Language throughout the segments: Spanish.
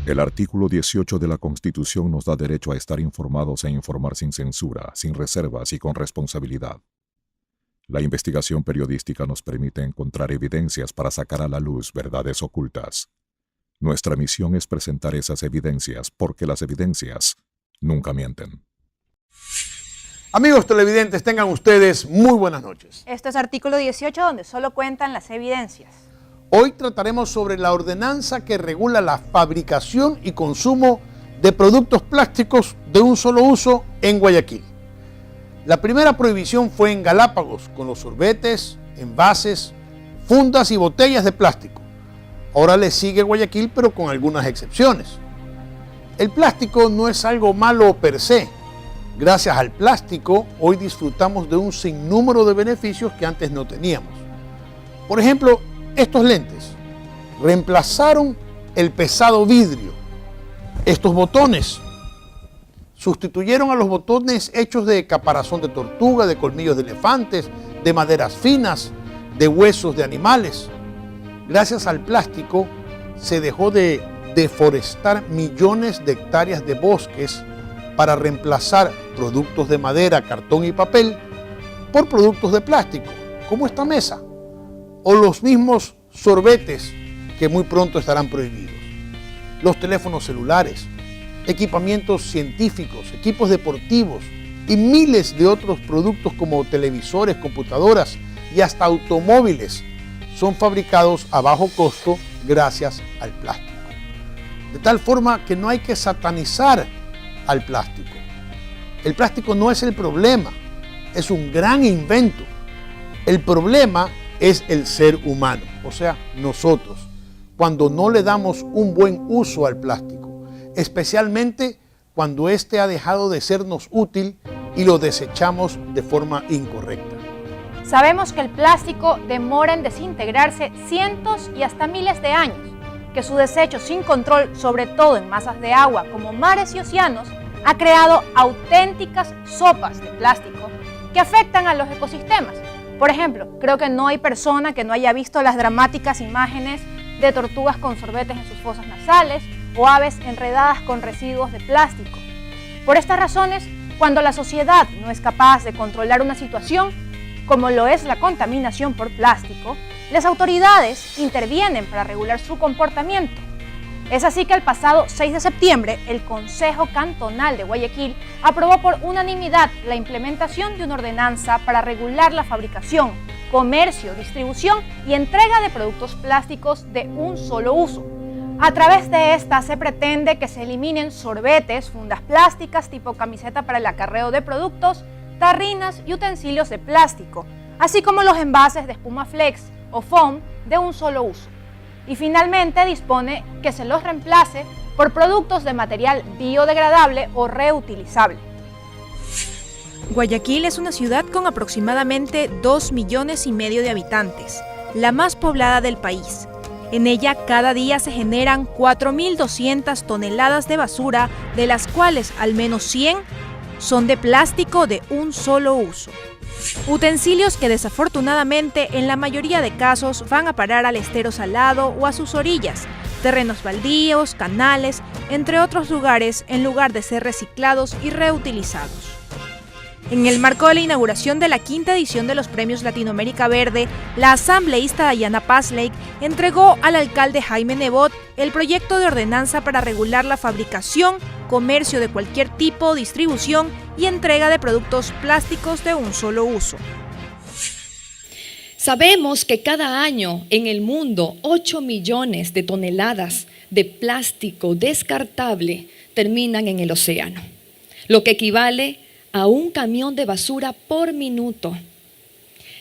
El artículo 18 de la Constitución nos da derecho a estar informados e informar sin censura, sin reservas y con responsabilidad. La investigación periodística nos permite encontrar evidencias para sacar a la luz verdades ocultas. Nuestra misión es presentar esas evidencias porque las evidencias nunca mienten. Amigos televidentes, tengan ustedes muy buenas noches. Esto es artículo 18, donde solo cuentan las evidencias. Hoy trataremos sobre la ordenanza que regula la fabricación y consumo de productos plásticos de un solo uso en Guayaquil. La primera prohibición fue en Galápagos, con los sorbetes, envases, fundas y botellas de plástico. Ahora le sigue Guayaquil, pero con algunas excepciones. El plástico no es algo malo per se. Gracias al plástico, hoy disfrutamos de un sinnúmero de beneficios que antes no teníamos. Por ejemplo, estos lentes reemplazaron el pesado vidrio. Estos botones sustituyeron a los botones hechos de caparazón de tortuga, de colmillos de elefantes, de maderas finas, de huesos de animales. Gracias al plástico se dejó de deforestar millones de hectáreas de bosques para reemplazar productos de madera, cartón y papel por productos de plástico, como esta mesa, o los mismos sorbetes que muy pronto estarán prohibidos. Los teléfonos celulares, equipamientos científicos, equipos deportivos y miles de otros productos como televisores, computadoras y hasta automóviles son fabricados a bajo costo gracias al plástico. De tal forma que no hay que satanizar al plástico. El plástico no es el problema, es un gran invento. El problema es el ser humano, o sea, nosotros, cuando no le damos un buen uso al plástico, especialmente cuando éste ha dejado de sernos útil y lo desechamos de forma incorrecta. Sabemos que el plástico demora en desintegrarse cientos y hasta miles de años, que su desecho sin control, sobre todo en masas de agua como mares y océanos, ha creado auténticas sopas de plástico que afectan a los ecosistemas. Por ejemplo, creo que no hay persona que no haya visto las dramáticas imágenes de tortugas con sorbetes en sus fosas nasales o aves enredadas con residuos de plástico. Por estas razones, cuando la sociedad no es capaz de controlar una situación, como lo es la contaminación por plástico, las autoridades intervienen para regular su comportamiento. Es así que el pasado 6 de septiembre, el Consejo Cantonal de Guayaquil aprobó por unanimidad la implementación de una ordenanza para regular la fabricación, comercio, distribución y entrega de productos plásticos de un solo uso. A través de esta se pretende que se eliminen sorbetes, fundas plásticas tipo camiseta para el acarreo de productos, tarrinas y utensilios de plástico, así como los envases de espuma flex o foam de un solo uso. Y finalmente dispone que se los reemplace por productos de material biodegradable o reutilizable. Guayaquil es una ciudad con aproximadamente 2,5 millones de habitantes, la más poblada del país. En ella cada día se generan 4.200 toneladas de basura, de las cuales al menos 100 son de plástico de un solo uso. Utensilios que desafortunadamente en la mayoría de casos van a parar al estero salado o a sus orillas, terrenos baldíos, canales, entre otros lugares, en lugar de ser reciclados y reutilizados. En el marco de la inauguración de la 5ª edición de los Premios Latinoamérica Verde, la asambleísta Dayana Pazlake entregó al alcalde Jaime Nebot el proyecto de ordenanza para regular la fabricación, comercio de cualquier tipo, distribución y entrega de productos plásticos de un solo uso. Sabemos que cada año en el mundo 8 millones de toneladas de plástico descartable terminan en el océano, lo que equivale a un camión de basura por minuto.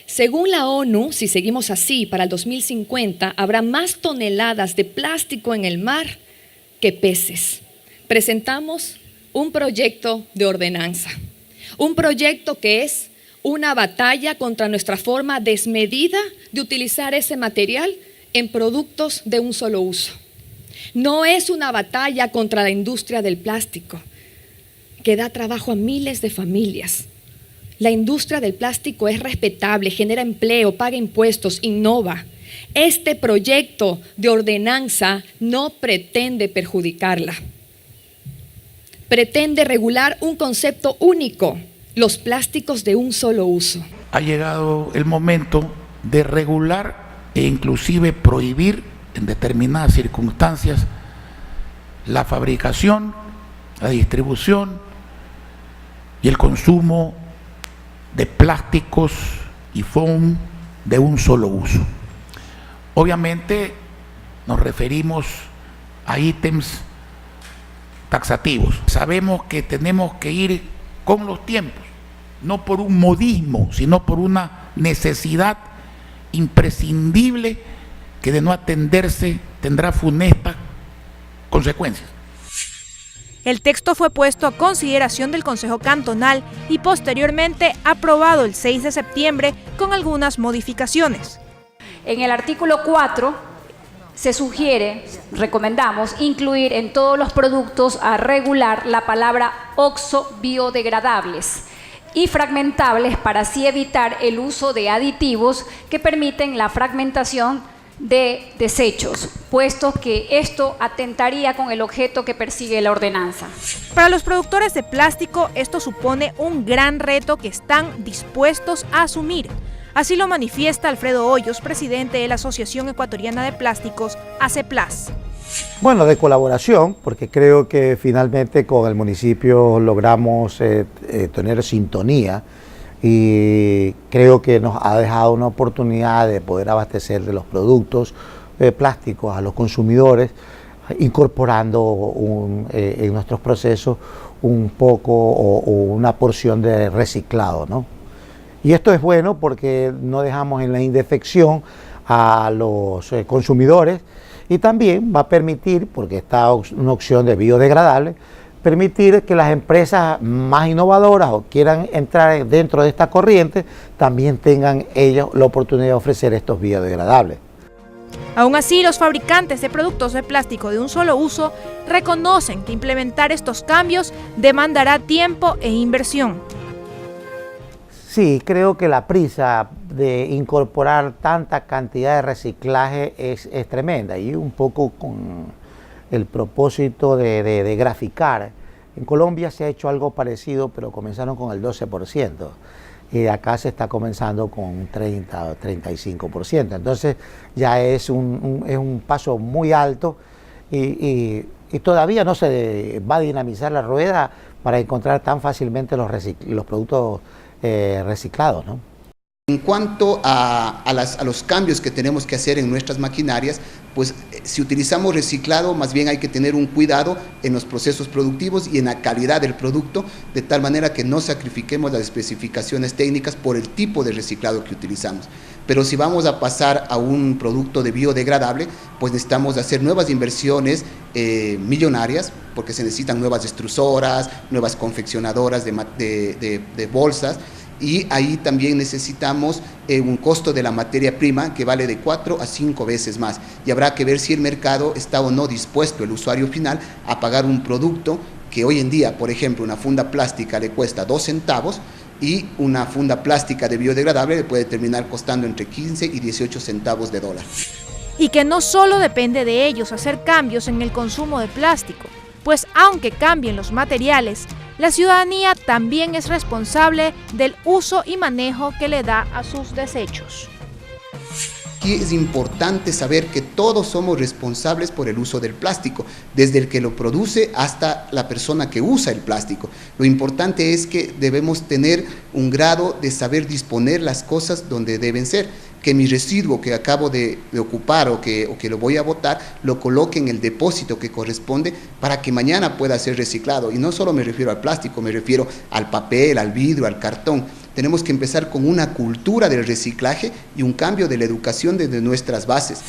Según la ONU, si seguimos así, para el 2050 habrá más toneladas de plástico en el mar que peces. Presentamos un proyecto de ordenanza, un proyecto que es una batalla contra nuestra forma desmedida de utilizar ese material en productos de un solo uso. No es una batalla contra la industria del plástico, que da trabajo a miles de familias. La industria del plástico es respetable, genera empleo, paga impuestos, innova. Este proyecto de ordenanza no pretende perjudicarla. Pretende regular un concepto único, los plásticos de un solo uso. Ha llegado el momento de regular e inclusive prohibir en determinadas circunstancias la fabricación, la distribución y el consumo de plásticos y foam de un solo uso. Obviamente nos referimos a ítems taxativos. Sabemos que tenemos que ir con los tiempos, no por un modismo, sino por una necesidad imprescindible que de no atenderse tendrá funestas consecuencias. El texto fue puesto a consideración del Consejo Cantonal y posteriormente aprobado el 6 de septiembre con algunas modificaciones. En el artículo 4 se sugiere, recomendamos, incluir en todos los productos a regular la palabra oxo-biodegradables y fragmentables para así evitar el uso de aditivos que permiten la fragmentación de desechos, puesto que esto atentaría con el objeto que persigue la ordenanza. Para los productores de plástico, esto supone un gran reto que están dispuestos a asumir. Así lo manifiesta Alfredo Hoyos, presidente de la Asociación Ecuatoriana de Plásticos, ACEPLAS. Bueno, de colaboración, porque creo que finalmente con el municipio logramos tener sintonía y creo que nos ha dejado una oportunidad de poder abastecer de los productos plásticos a los consumidores, incorporando en nuestros procesos un poco o una porción de reciclado, ¿no? Y esto es bueno porque no dejamos en la indefección a los consumidores y también va a permitir, porque está una opción de biodegradable, permitir que las empresas más innovadoras o quieran entrar dentro de esta corriente también tengan ellos la oportunidad de ofrecer estos biodegradables. Aún así, los fabricantes de productos de plástico de un solo uso reconocen que implementar estos cambios demandará tiempo e inversión. Sí, creo que la prisa de incorporar tanta cantidad de reciclaje es tremenda y un poco con el propósito de graficar. En Colombia se ha hecho algo parecido, pero comenzaron con el 12%. Y acá se está comenzando con un 30 o 35%. Entonces ya es un paso muy alto y todavía no se va a dinamizar la rueda para encontrar tan fácilmente los productos reciclados, ¿no? En cuanto a los cambios que tenemos que hacer en nuestras maquinarias, pues si utilizamos reciclado, más bien hay que tener un cuidado en los procesos productivos y en la calidad del producto, de tal manera que no sacrifiquemos las especificaciones técnicas por el tipo de reciclado que utilizamos. Pero si vamos a pasar a un producto de biodegradable, pues necesitamos hacer nuevas inversiones millonarias, porque se necesitan nuevas extrusoras, nuevas confeccionadoras de bolsas, y ahí también necesitamos un costo de la materia prima que vale de 4 a 5 veces más, y habrá que ver si el mercado está o no dispuesto, el usuario final, a pagar un producto que hoy en día, por ejemplo, una funda plástica le cuesta 2 centavos y una funda plástica de biodegradable le puede terminar costando entre 15 y 18 centavos de dólar. Y que no solo depende de ellos hacer cambios en el consumo de plástico, pues aunque cambien los materiales, la ciudadanía también es responsable del uso y manejo que le da a sus desechos. Aquí es importante saber que todos somos responsables por el uso del plástico, desde el que lo produce hasta la persona que usa el plástico. Lo importante es que debemos tener un grado de saber disponer las cosas donde deben ser, que mi residuo que acabo de ocupar o que lo voy a botar, lo coloque en el depósito que corresponde para que mañana pueda ser reciclado. Y no solo me refiero al plástico, me refiero al papel, al vidrio, al cartón. Tenemos que empezar con una cultura del reciclaje y un cambio de la educación desde nuestras bases.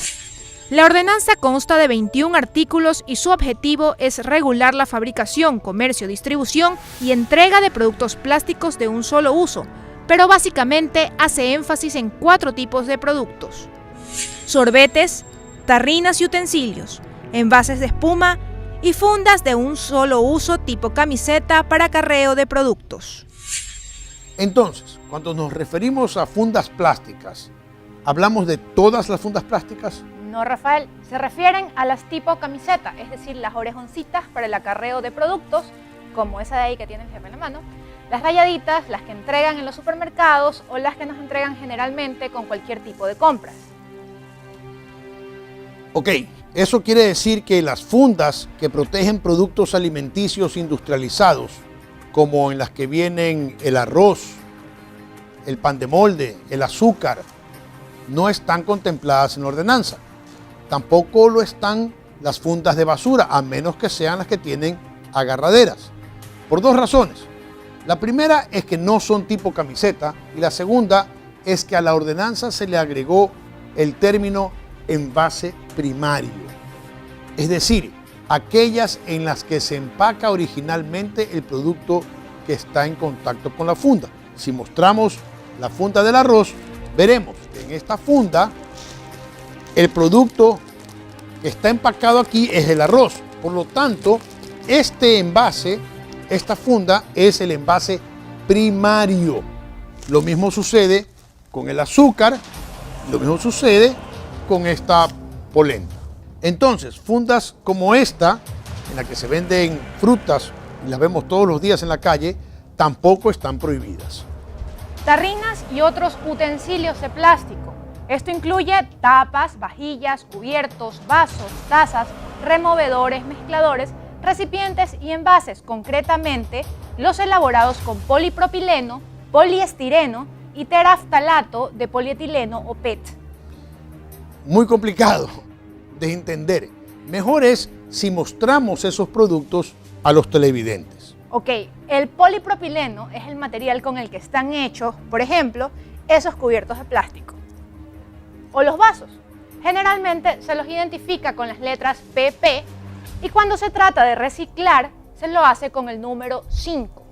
La ordenanza consta de 21 artículos y su objetivo es regular la fabricación, comercio, distribución y entrega de productos plásticos de un solo uso, pero básicamente hace énfasis en 4 tipos de productos: sorbetes, tarrinas y utensilios, envases de espuma y fundas de un solo uso tipo camiseta para acarreo de productos. Entonces, cuando nos referimos a fundas plásticas, ¿Hablamos de todas las fundas plásticas? No, Rafael, se refieren a las tipo camiseta, es decir, las orejoncitas para el acarreo de productos, como esa de ahí que tiene el jefe en la mano, las rayaditas, las que entregan en los supermercados o las que nos entregan generalmente con cualquier tipo de compras. Ok, eso quiere decir que las fundas que protegen productos alimenticios industrializados, como en las que vienen el arroz, el pan de molde, el azúcar, no están contempladas en la ordenanza. Tampoco lo están las fundas de basura, a menos que sean las que tienen agarraderas. Por dos razones. La primera es que no son tipo camiseta y la segunda es que a la ordenanza se le agregó el término envase primario. Es decir, aquellas en las que se empaca originalmente el producto que está en contacto con la funda. Si mostramos la funda del arroz, veremos que en esta funda el producto que está empacado aquí es el arroz. Por lo tanto, este envase, esta funda es el envase primario. Lo mismo sucede con el azúcar, lo mismo sucede con esta polenta. Entonces, fundas como esta, en la que se venden frutas y las vemos todos los días en la calle, tampoco están prohibidas. Tarrinas y otros utensilios de plástico. Esto incluye tapas, vajillas, cubiertos, vasos, tazas, removedores, mezcladores, recipientes y envases, concretamente los elaborados con polipropileno, poliestireno y teraftalato de polietileno o PET. Muy complicado de entender. Mejor es si mostramos esos productos a los televidentes. Ok, el polipropileno es el material con el que están hechos, por ejemplo, esos cubiertos de plástico. O los vasos. Generalmente se los identifica con las letras PP y cuando se trata de reciclar, se lo hace con el número 5.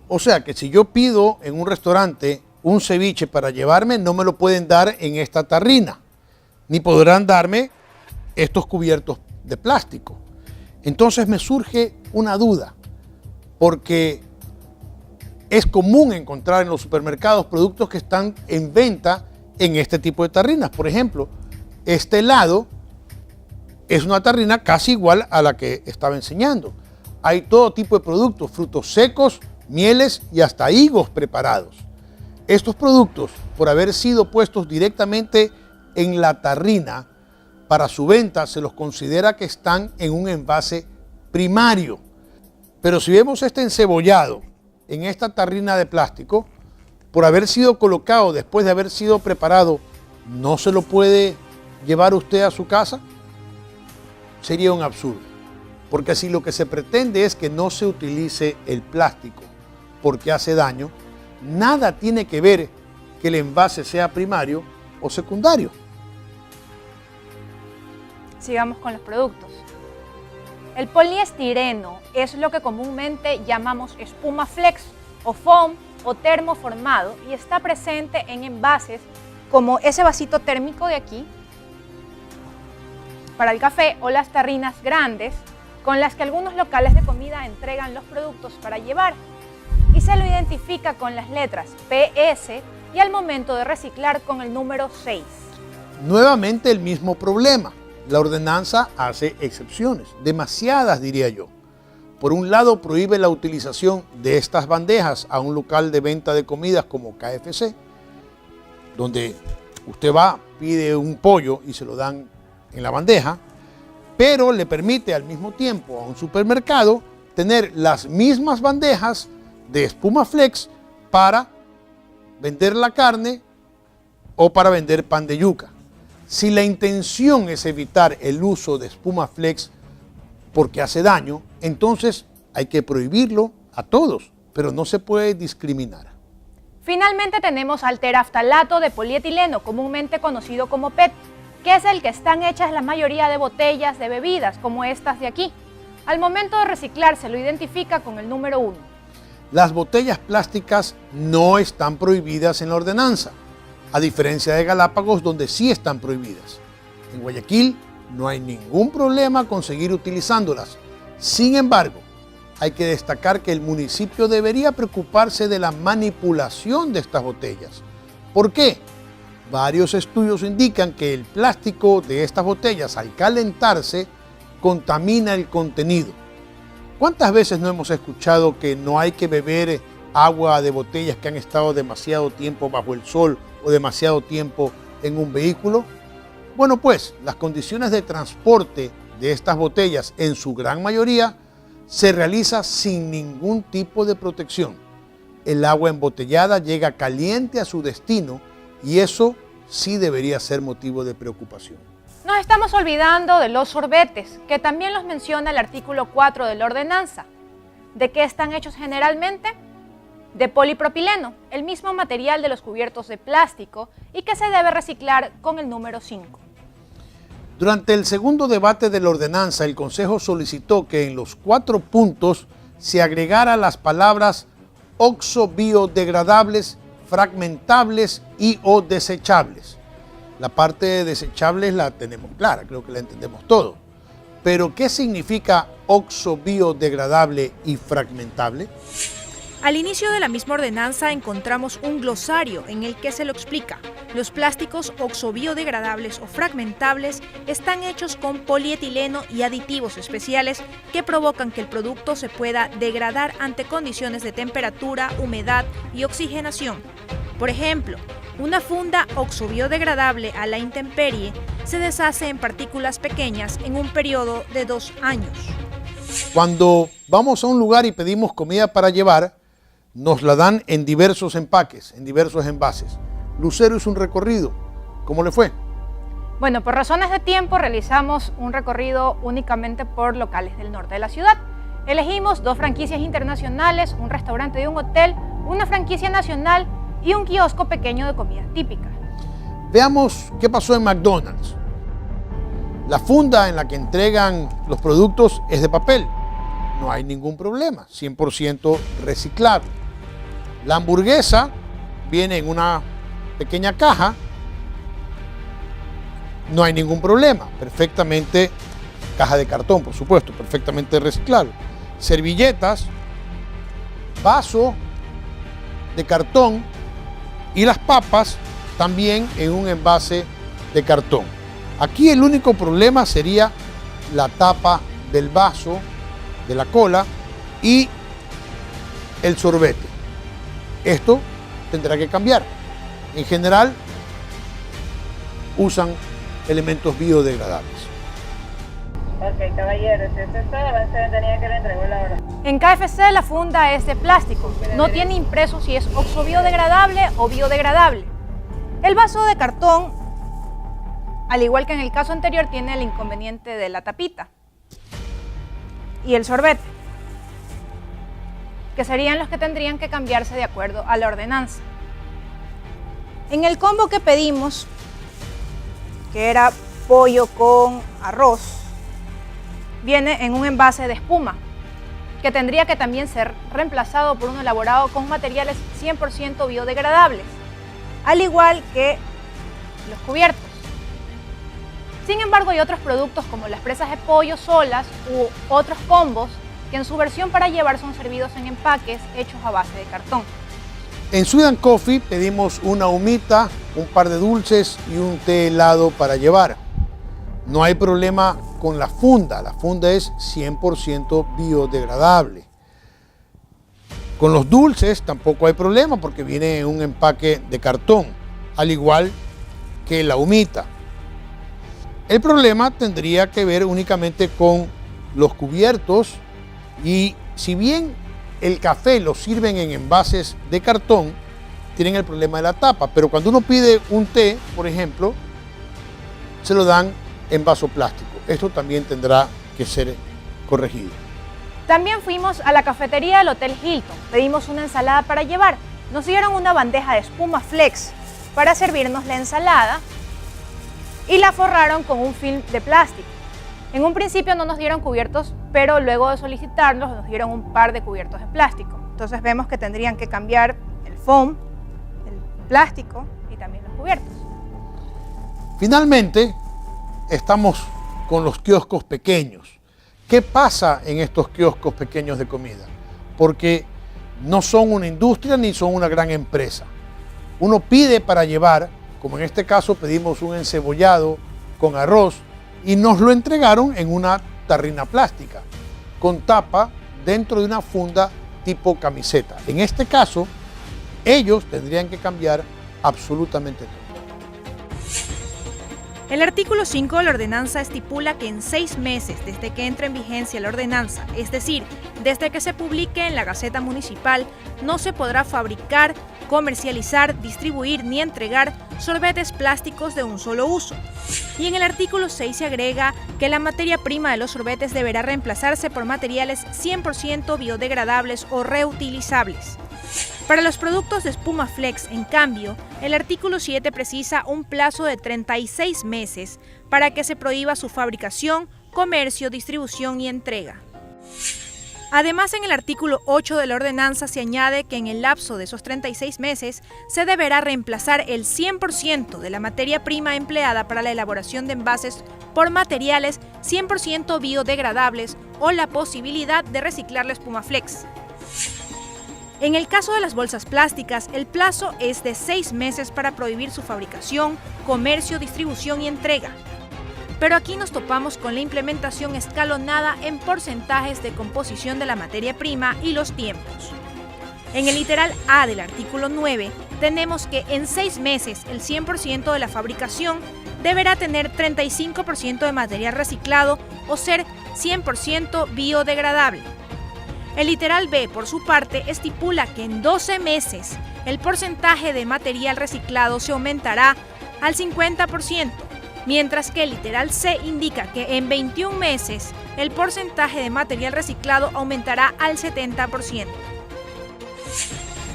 O sea que si yo pido en un restaurante un ceviche para llevarme, no me lo pueden dar en esta tarrina, ni podrán darme estos cubiertos de plástico. Entonces me surge una duda, porque es común encontrar en los supermercados productos que están en venta en este tipo de tarrinas. Por ejemplo, este helado es una tarrina casi igual a la que estaba enseñando. Hay todo tipo de productos, frutos secos, mieles y hasta higos preparados. Estos productos, por haber sido puestos directamente en la tarrina, para su venta se los considera que están en un envase primario. Pero si vemos este encebollado en esta tarrina de plástico, por haber sido colocado después de haber sido preparado, ¿no se lo puede llevar usted a su casa? Sería un absurdo. Porque si lo que se pretende es que no se utilice el plástico porque hace daño, nada tiene que ver que el envase sea primario o secundario. Sigamos con los productos. El poliestireno es lo que comúnmente llamamos espuma flex o foam o termoformado y está presente en envases como ese vasito térmico de aquí para el café o las tarrinas grandes con las que algunos locales de comida entregan los productos para llevar y se lo identifica con las letras PS y al momento de reciclar con el número 6. Nuevamente el mismo problema. La ordenanza hace excepciones, demasiadas diría yo. Por un lado prohíbe la utilización de estas bandejas a un local de venta de comidas como KFC, donde usted va, pide un pollo y se lo dan en la bandeja, pero le permite al mismo tiempo a un supermercado tener las mismas bandejas de espuma flex para vender la carne o para vender pan de yuca. Si la intención es evitar el uso de espuma flex porque hace daño, entonces hay que prohibirlo a todos, pero no se puede discriminar. Finalmente tenemos al teraftalato de polietileno, comúnmente conocido como PET, que es el que están hechas la mayoría de botellas de bebidas, como estas de aquí. Al momento de reciclar se lo identifica con el número 1. Las botellas plásticas no están prohibidas en la ordenanza, a diferencia de Galápagos, donde sí están prohibidas. En Guayaquil no hay ningún problema con seguir utilizándolas. Sin embargo, hay que destacar que el municipio debería preocuparse de la manipulación de estas botellas. ¿Por qué? Varios estudios indican que el plástico de estas botellas al calentarse contamina el contenido. ¿Cuántas veces no hemos escuchado que no hay que beber agua de botellas que han estado demasiado tiempo bajo el sol o demasiado tiempo en un vehículo? Bueno, pues las condiciones de transporte de estas botellas en su gran mayoría se realiza sin ningún tipo de protección. El agua embotellada llega caliente a su destino y eso sí debería ser motivo de preocupación. Nos estamos olvidando de los sorbetes, que también los menciona el artículo 4 de la ordenanza. ¿De qué están hechos generalmente? De polipropileno, el mismo material de los cubiertos de plástico y que se debe reciclar con el número 5. Durante el segundo debate de la ordenanza, el Consejo solicitó que en los 4 puntos se agregara las palabras oxo-biodegradables, fragmentables y o desechables. La parte de desechables la tenemos clara, creo que la entendemos todo. Pero, ¿qué significa oxo-biodegradable y fragmentable? Al inicio de la misma ordenanza encontramos un glosario en el que se lo explica. Los plásticos oxo-biodegradables o fragmentables están hechos con polietileno y aditivos especiales que provocan que el producto se pueda degradar ante condiciones de temperatura, humedad y oxigenación. Por ejemplo, una funda oxo-biodegradable a la intemperie se deshace en partículas pequeñas en un periodo de 2 años. Cuando vamos a un lugar y pedimos comida para llevar, nos la dan en diversos empaques, en diversos envases. Lucero hizo un recorrido. ¿Cómo le fue? Bueno, por razones de tiempo realizamos un recorrido únicamente por locales del norte de la ciudad. Elegimos 2 franquicias internacionales, un restaurante de un hotel, una franquicia nacional y un kiosco pequeño de comidas típicas. Veamos qué pasó en McDonald's. La funda en la que entregan los productos es de papel. No hay ningún problema, 100% reciclable. La hamburguesa viene en una pequeña caja. No hay ningún problema, perfectamente, caja de cartón, por supuesto, perfectamente reciclable. Servilletas, vaso de cartón y las papas también en un envase de cartón. Aquí el único problema sería la tapa del vaso, de la cola y el sorbete. Esto tendrá que cambiar. En general, usan elementos biodegradables. Ok, caballero, si eso es todo, avance de ventanilla que le entregó la hora. En KFC la funda es de plástico, no tiene impreso si es oxo-biodegradable o biodegradable. El vaso de cartón, al igual que en el caso anterior, tiene el inconveniente de la tapita y el sorbete, que serían los que tendrían que cambiarse de acuerdo a la ordenanza. En el combo que pedimos, que era pollo con arroz, viene en un envase de espuma, que tendría que también ser reemplazado por uno elaborado con materiales 100% biodegradables, al igual que los cubiertos. Sin embargo, hay otros productos como las presas de pollo solas u otros combos que en su versión para llevar son servidos en empaques hechos a base de cartón. En Sweet & Coffee pedimos una humita, un par de dulces y un té helado para llevar. No hay problema con la funda es 100% biodegradable. Con los dulces tampoco hay problema porque viene en un empaque de cartón, al igual que la humita. El problema tendría que ver únicamente con los cubiertos y si bien el café lo sirven en envases de cartón, tienen el problema de la tapa, pero cuando uno pide un té, por ejemplo, se lo dan en vaso plástico. Esto también tendrá que ser corregido. También fuimos a la cafetería del Hotel Hilton, pedimos una ensalada para llevar. Nos dieron una bandeja de espuma flex para servirnos la ensalada y la forraron con un film de plástico. En un principio no nos dieron cubiertos, pero luego de solicitarlos nos dieron un par de cubiertos de plástico. Entonces vemos que tendrían que cambiar el foam, el plástico y también los cubiertos. Finalmente, estamos con los kioscos pequeños. ¿Qué pasa en estos kioscos pequeños de comida? Porque no son una industria ni son una gran empresa. Uno pide para llevar como en este caso pedimos un encebollado con arroz y nos lo entregaron en una tarrina plástica, con tapa dentro de una funda tipo camiseta. En este caso, ellos tendrían que cambiar absolutamente todo. El artículo 5 de la ordenanza estipula que en 6 meses desde que entre en vigencia la ordenanza, es decir, desde que se publique en la Gaceta Municipal, no se podrá fabricar, comercializar, distribuir ni entregar sorbetes plásticos de un solo uso. Y en el artículo 6 se agrega que la materia prima de los sorbetes deberá reemplazarse por materiales 100% biodegradables o reutilizables. Para los productos de espuma flex, en cambio, el artículo 7 precisa un plazo de 36 meses para que se prohíba su fabricación, comercio, distribución y entrega. Además, en el artículo 8 de la ordenanza se añade que en el lapso de esos 36 meses se deberá reemplazar el 100% de la materia prima empleada para la elaboración de envases por materiales 100% biodegradables o la posibilidad de reciclar la espuma flex. En el caso de las bolsas plásticas, el plazo es de 6 meses para prohibir su fabricación, comercio, distribución y entrega. Pero aquí nos topamos con la implementación escalonada en porcentajes de composición de la materia prima y los tiempos. En el literal A del artículo 9, tenemos que en 6 meses el 100% de la fabricación deberá tener 35% de material reciclado o ser 100% biodegradable. El literal B, por su parte, estipula que en 12 meses el porcentaje de material reciclado se aumentará al 50%, mientras que el literal C indica que en 21 meses el porcentaje de material reciclado aumentará al 70%.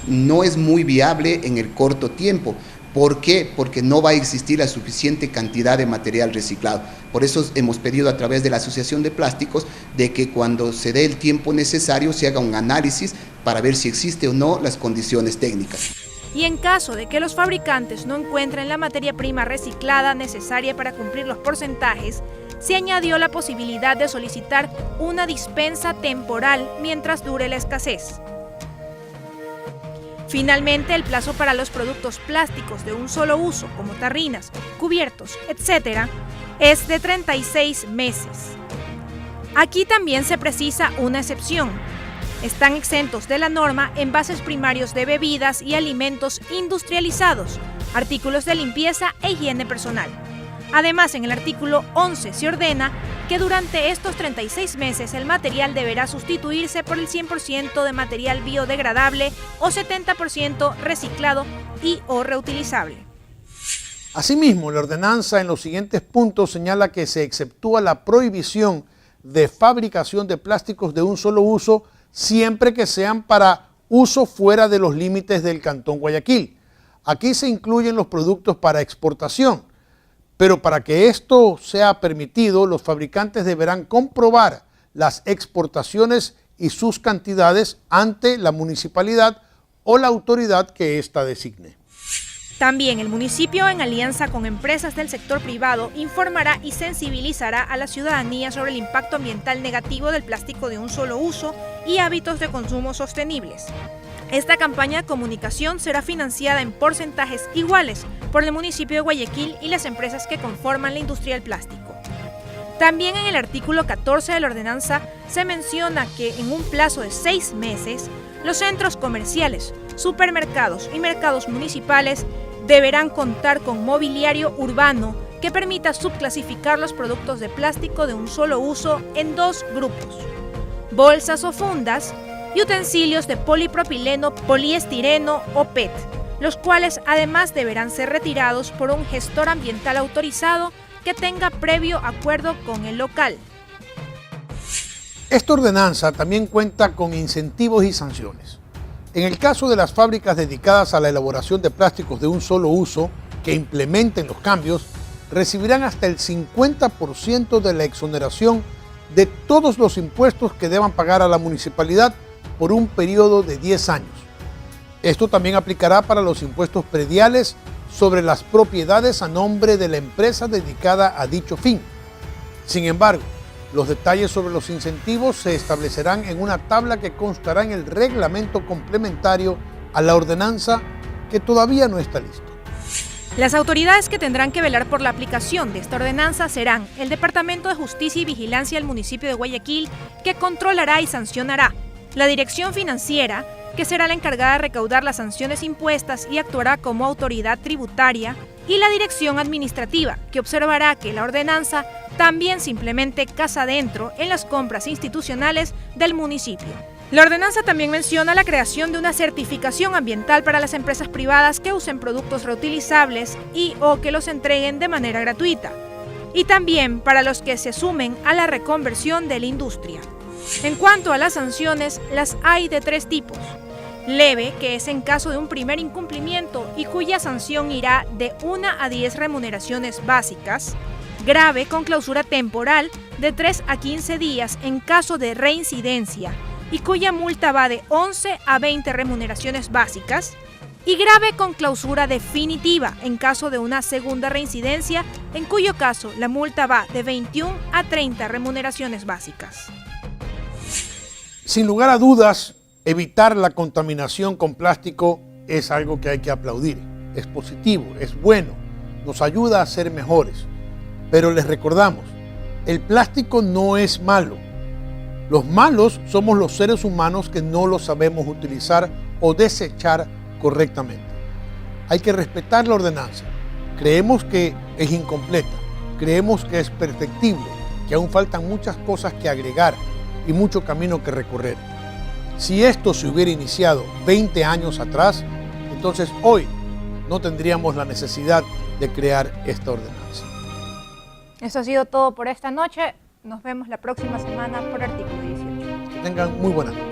No es muy viable en el corto tiempo. ¿Por qué? Porque no va a existir la suficiente cantidad de material reciclado. Por eso hemos pedido a través de la Asociación de Plásticos de que cuando se dé el tiempo necesario se haga un análisis para ver si existe o no las condiciones técnicas. Y en caso de que los fabricantes no encuentren la materia prima reciclada necesaria para cumplir los porcentajes, se añadió la posibilidad de solicitar una dispensa temporal mientras dure la escasez. Finalmente, el plazo para los productos plásticos de un solo uso, como tarrinas, cubiertos, etc., es de 36 meses. Aquí también se precisa una excepción. Están exentos de la norma envases primarios de bebidas y alimentos industrializados, artículos de limpieza e higiene personal. Además, en el artículo 11 se ordena que durante estos 36 meses el material deberá sustituirse por el 100% de material biodegradable o 70% reciclado y o reutilizable. Asimismo, la ordenanza en los siguientes puntos señala que se exceptúa la prohibición de fabricación de plásticos de un solo uso siempre que sean para uso fuera de los límites del Cantón Guayaquil. Aquí se incluyen los productos para exportación. Pero para que esto sea permitido, los fabricantes deberán comprobar las exportaciones y sus cantidades ante la municipalidad o la autoridad que ésta designe. También el municipio, en alianza con empresas del sector privado, informará y sensibilizará a la ciudadanía sobre el impacto ambiental negativo del plástico de un solo uso y hábitos de consumo sostenibles. Esta campaña de comunicación será financiada en porcentajes iguales por el municipio de Guayaquil y las empresas que conforman la industria del plástico. También en el artículo 14 de la ordenanza se menciona que en un plazo de 6 meses, los centros comerciales, supermercados y mercados municipales deberán contar con mobiliario urbano que permita subclasificar los productos de plástico de un solo uso en 2 grupos: bolsas o fundas y utensilios de polipropileno, poliestireno o PET, los cuales además deberán ser retirados por un gestor ambiental autorizado que tenga previo acuerdo con el local. Esta ordenanza también cuenta con incentivos y sanciones. En el caso de las fábricas dedicadas a la elaboración de plásticos de un solo uso que implementen los cambios, recibirán hasta el 50% de la exoneración de todos los impuestos que deban pagar a la municipalidad por un periodo de 10 años. Esto también aplicará para los impuestos prediales sobre las propiedades a nombre de la empresa dedicada a dicho fin. Sin embargo, los detalles sobre los incentivos se establecerán en una tabla que constará en el reglamento complementario a la ordenanza, que todavía no está listo. Las autoridades que tendrán que velar por la aplicación de esta ordenanza serán el Departamento de Justicia y Vigilancia del municipio de Guayaquil, que controlará y sancionará, la Dirección Financiera, que será la encargada de recaudar las sanciones impuestas y actuará como autoridad tributaria, y la Dirección Administrativa, que observará que la ordenanza también se implemente casa adentro en las compras institucionales del municipio. La ordenanza también menciona la creación de una certificación ambiental para las empresas privadas que usen productos reutilizables y o que los entreguen de manera gratuita, y también para los que se sumen a la reconversión de la industria. En cuanto a las sanciones, las hay de 3 tipos. Leve, que es en caso de un primer incumplimiento y cuya sanción irá de 1 a 10 remuneraciones básicas. Grave, con clausura temporal de 3 a 15 días en caso de reincidencia y cuya multa va de 11 a 20 remuneraciones básicas. Y grave, con clausura definitiva en caso de una segunda reincidencia, en cuyo caso la multa va de 21 a 30 remuneraciones básicas. Sin lugar a dudas, evitar la contaminación con plástico es algo que hay que aplaudir. Es positivo, es bueno, nos ayuda a ser mejores. Pero les recordamos, el plástico no es malo. Los malos somos los seres humanos que no lo sabemos utilizar o desechar correctamente. Hay que respetar la ordenanza. Creemos que es incompleta, creemos que es perfectible, que aún faltan muchas cosas que agregar y mucho camino que recorrer. Si esto se hubiera iniciado 20 años atrás, entonces hoy no tendríamos la necesidad de crear esta ordenanza. Eso ha sido todo por esta noche. Nos vemos la próxima semana por Artículo 18. Que tengan muy buena noche.